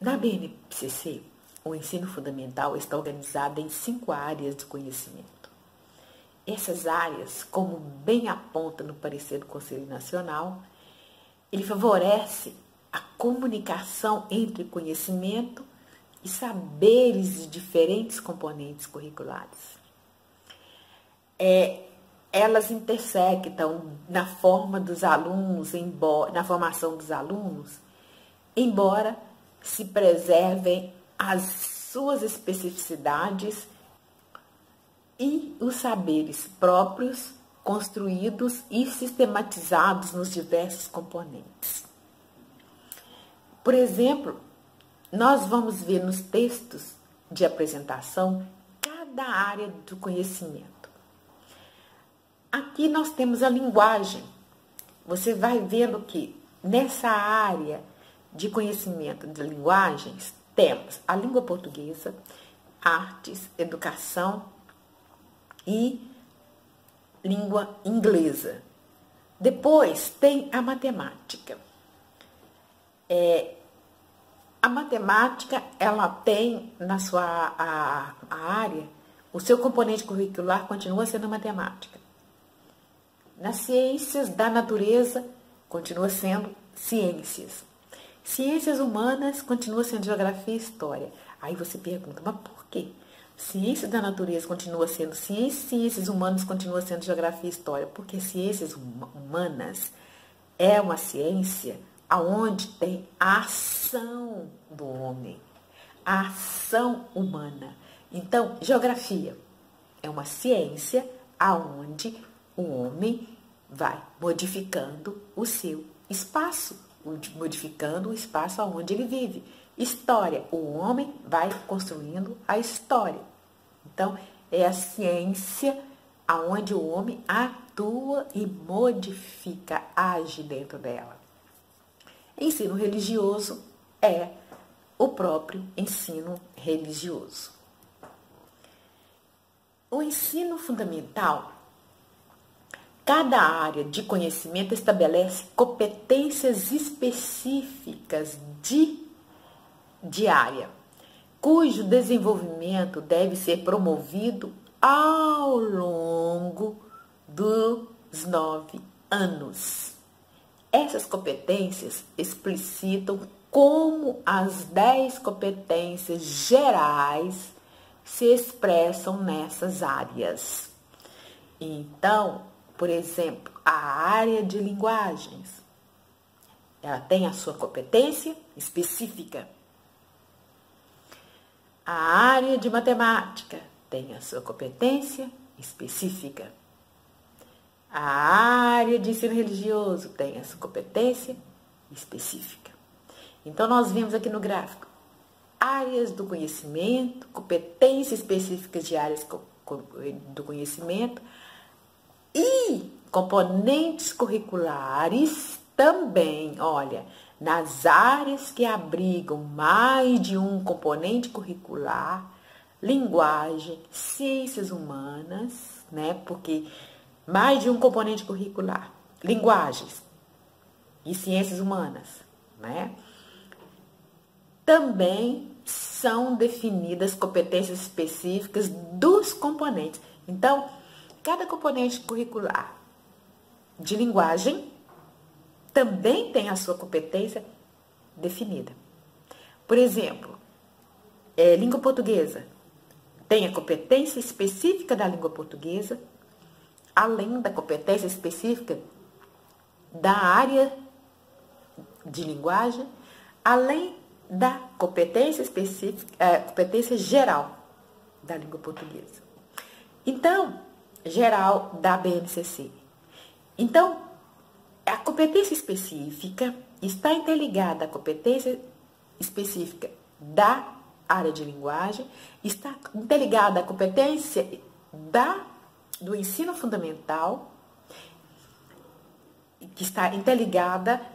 Na BNCC, o ensino fundamental está organizado em 5 áreas de conhecimento. Essas áreas, como bem aponta no parecer do Conselho Nacional, ele favorece a comunicação entre conhecimento e saberes de diferentes componentes curriculares. Elas intersectam na forma dos alunos, na formação dos alunos, embora se preservem as suas especificidades e os saberes próprios, construídos e sistematizados nos diversos componentes. Por exemplo, nós vamos ver nos textos de apresentação cada área do conhecimento. Aqui nós temos a linguagem. Você vai vendo que nessa área de conhecimento de linguagens temos a língua portuguesa, artes, educação e língua inglesa. Depois tem a matemática. A matemática, ela tem na sua a área, o seu componente curricular continua sendo a matemática. Nas ciências da natureza, continua sendo ciências. Ciências humanas, continua sendo geografia e história. Aí você pergunta, mas por quê? Ciências da natureza continua sendo ciências, ciências humanas continua sendo geografia e história. Porque ciências humanas é uma ciência onde tem a ação do homem, a ação humana. Então, geografia é uma ciência onde o homem vai modificando o seu espaço, modificando o espaço onde ele vive. História, o homem vai construindo a história. Então, é a ciência onde o homem atua e modifica, age dentro dela. Ensino religioso é o próprio ensino religioso. O ensino fundamental, cada área de conhecimento estabelece competências específicas de área, cujo desenvolvimento deve ser promovido ao longo dos 9 anos. Essas competências explicitam como as 10 competências gerais se expressam nessas áreas. Então, por exemplo, a área de linguagens, ela tem a sua competência específica. A área de matemática tem a sua competência específica. A área de ensino religioso tem a sua competência específica. Então, nós vemos aqui no gráfico áreas do conhecimento, competências específicas de áreas do conhecimento e componentes curriculares também. Olha, nas áreas que abrigam mais de um componente curricular, linguagem, ciências humanas, né? Porque mais de um componente curricular, linguagens e ciências humanas, né? Também são definidas competências específicas dos componentes. Então, cada componente curricular de linguagem também tem a sua competência definida. Por exemplo, língua portuguesa tem a competência específica da língua portuguesa, além da competência específica da área de linguagem, além da competência específica, competência geral da língua portuguesa. Então, geral da BNCC. Então, a competência específica está interligada à competência específica da área de linguagem, está interligada à competência do ensino fundamental, que está interligada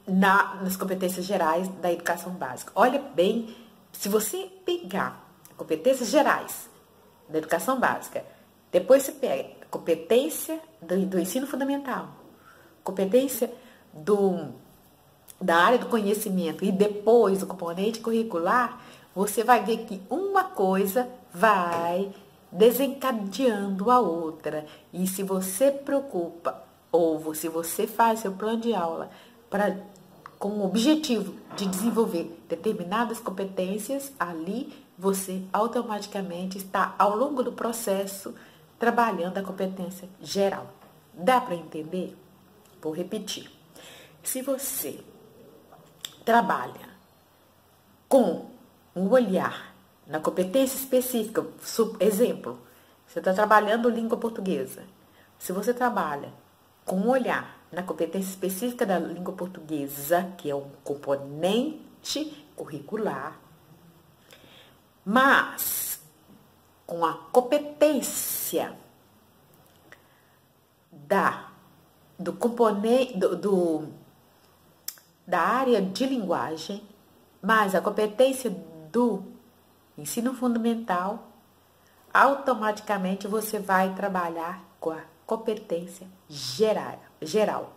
nas competências gerais da educação básica. Olha bem, se você pegar competências gerais da educação básica, depois você pega competência do ensino fundamental, competência da área do conhecimento e depois o componente curricular, você vai ver que uma coisa vai desencadeando a outra. E se você preocupa, ou se você faz seu plano de aula com o objetivo de desenvolver determinadas competências, ali você automaticamente está, ao longo do processo, trabalhando a competência geral. Dá para entender? Vou repetir. Se você trabalha com um olhar na competência específica, exemplo, você está trabalhando língua portuguesa. Se você trabalha com um olhar na competência específica da língua portuguesa, que é um componente curricular, mas com a competência do componente da área de linguagem, mas a competência do ensino fundamental, automaticamente você vai trabalhar com a competência geral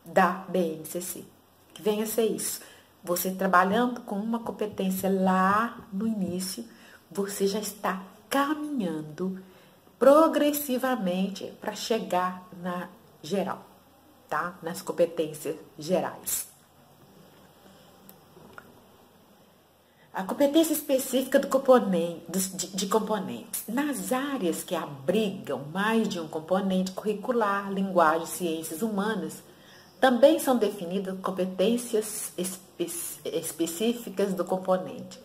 da BNCC. Que venha a ser isso. Você trabalhando com uma competência lá no início, você já está caminhando progressivamente para chegar na geral, tá? Nas competências gerais. A competência específica de componentes. Nas áreas que abrigam mais de um componente curricular, linguagem, ciências humanas, também são definidas competências específicas do componente.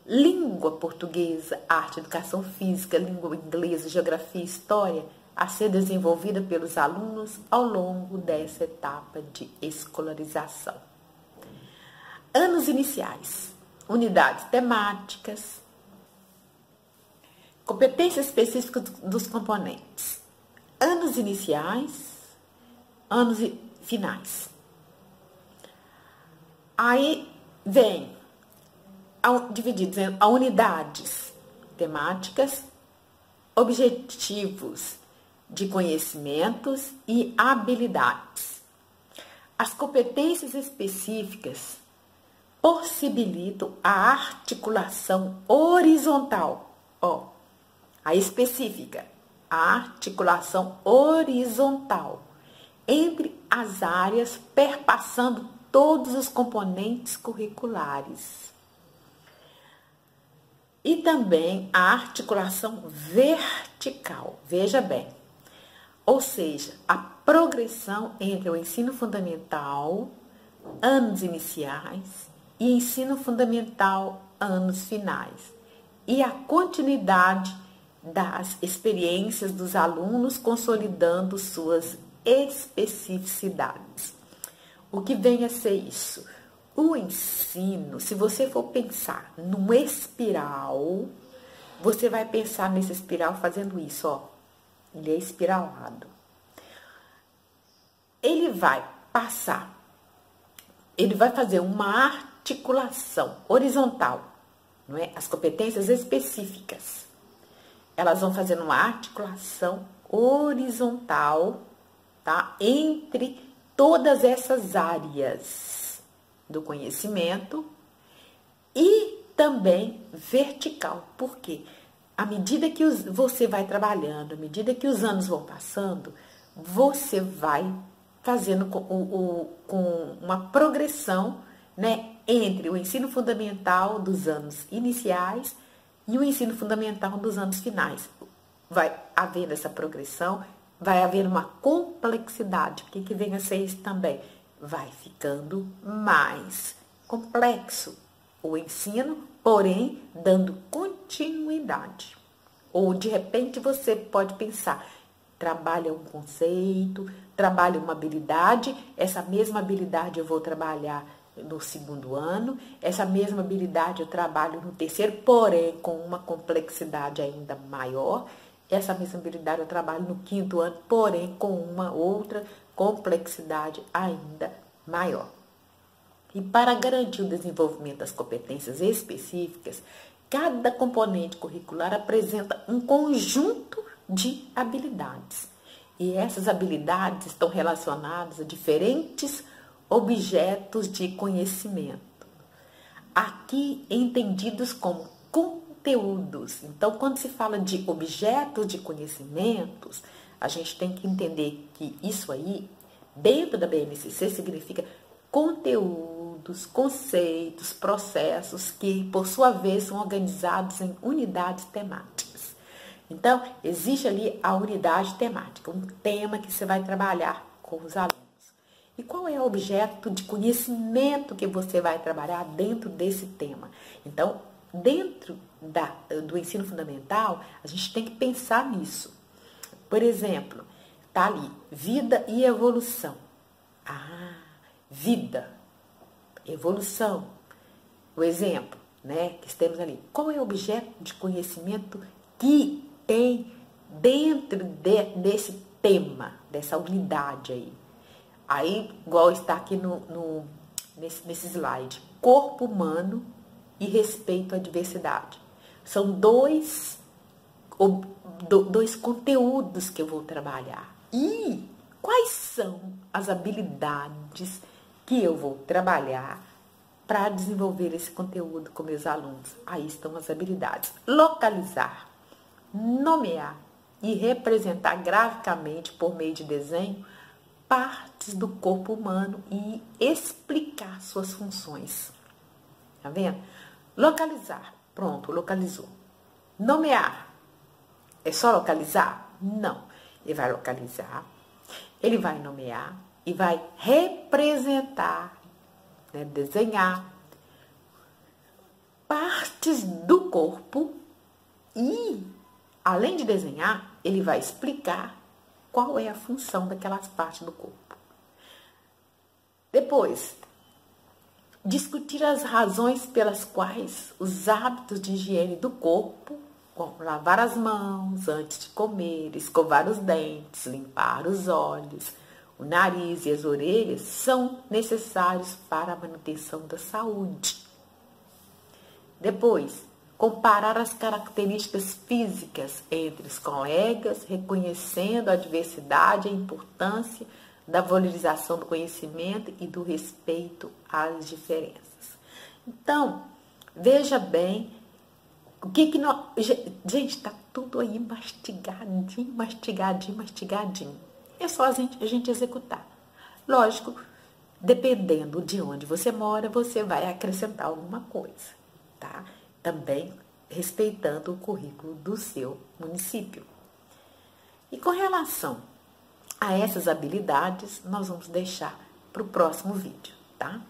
Língua portuguesa, arte, educação física, língua inglesa, geografia e história, a ser desenvolvida pelos alunos ao longo dessa etapa de escolarização. Anos iniciais. Unidades temáticas, competências específicas dos componentes, anos iniciais, anos finais. Aí vem divididos em unidades temáticas, objetivos de conhecimentos e habilidades. As competências específicas possibilitam a articulação horizontal, a específica, a articulação horizontal entre as áreas, perpassando todos os componentes curriculares. E também a articulação vertical, veja bem, ou seja, a progressão entre o ensino fundamental, anos iniciais, e ensino fundamental, anos finais. E a continuidade das experiências dos alunos consolidando suas especificidades. O que vem a ser isso? O ensino, se você for pensar num espiral, você vai pensar nesse espiral fazendo isso, Ele é espiralado. Ele vai fazer uma articulação horizontal, não é? As competências específicas, elas vão fazer uma articulação horizontal, tá? Entre todas essas áreas do conhecimento e também vertical. Por quê? À medida que você vai trabalhando, à medida que os anos vão passando, você vai fazendo com uma progressão, né, entre o ensino fundamental dos anos iniciais e o ensino fundamental dos anos finais. Vai haver essa progressão, vai haver uma complexidade. O que vem a ser isso também? Vai ficando mais complexo o ensino, porém dando continuidade. Ou de repente você pode pensar, trabalha um conceito, trabalha uma habilidade, essa mesma habilidade eu vou trabalhar no segundo ano, essa mesma habilidade eu trabalho no terceiro, porém com uma complexidade ainda maior, essa mesma habilidade eu trabalho no quinto ano, porém com uma outra complexidade ainda maior. E para garantir o desenvolvimento das competências específicas, cada componente curricular apresenta um conjunto de habilidades. E essas habilidades estão relacionadas a diferentes objetos de conhecimento. Aqui entendidos como conteúdos. Então, quando se fala de objetos de conhecimentos, a gente tem que entender que isso aí, dentro da BNCC, significa conteúdos, conceitos, processos que, por sua vez, são organizados em unidades temáticas. Então, existe ali a unidade temática, um tema que você vai trabalhar com os alunos. E qual é o objeto de conhecimento que você vai trabalhar dentro desse tema? Então, dentro do ensino fundamental, a gente tem que pensar nisso. Por exemplo, tá ali, vida e evolução. Vida, evolução. O exemplo, né, que temos ali. Qual é o objeto de conhecimento que tem dentro desse tema, dessa unidade aí? Aí, igual está aqui nesse slide. Corpo humano e respeito à diversidade. São dois conteúdos que eu vou trabalhar. E quais são as habilidades que eu vou trabalhar para desenvolver esse conteúdo com meus alunos? Aí estão as habilidades. Localizar, nomear e representar graficamente por meio de desenho partes do corpo humano e explicar suas funções. Tá vendo? Localizar. Pronto, localizou. Nomear. É só localizar? Não. Ele vai localizar, ele vai nomear e vai representar, né, desenhar partes do corpo e, além de desenhar, ele vai explicar qual é a função daquelas partes do corpo. Depois, discutir as razões pelas quais os hábitos de higiene do corpo, como lavar as mãos antes de comer, escovar os dentes, limpar os olhos, o nariz e as orelhas, são necessários para a manutenção da saúde. Depois, comparar as características físicas entre os colegas, reconhecendo a diversidade e a importância da valorização do conhecimento e do respeito às diferenças. Então, veja bem, o que nós... Gente, está tudo aí mastigadinho, mastigadinho, mastigadinho. É só a gente executar. Lógico, dependendo de onde você mora, você vai acrescentar alguma coisa, tá? Também respeitando o currículo do seu município. E com relação a essas habilidades, nós vamos deixar para o próximo vídeo, tá?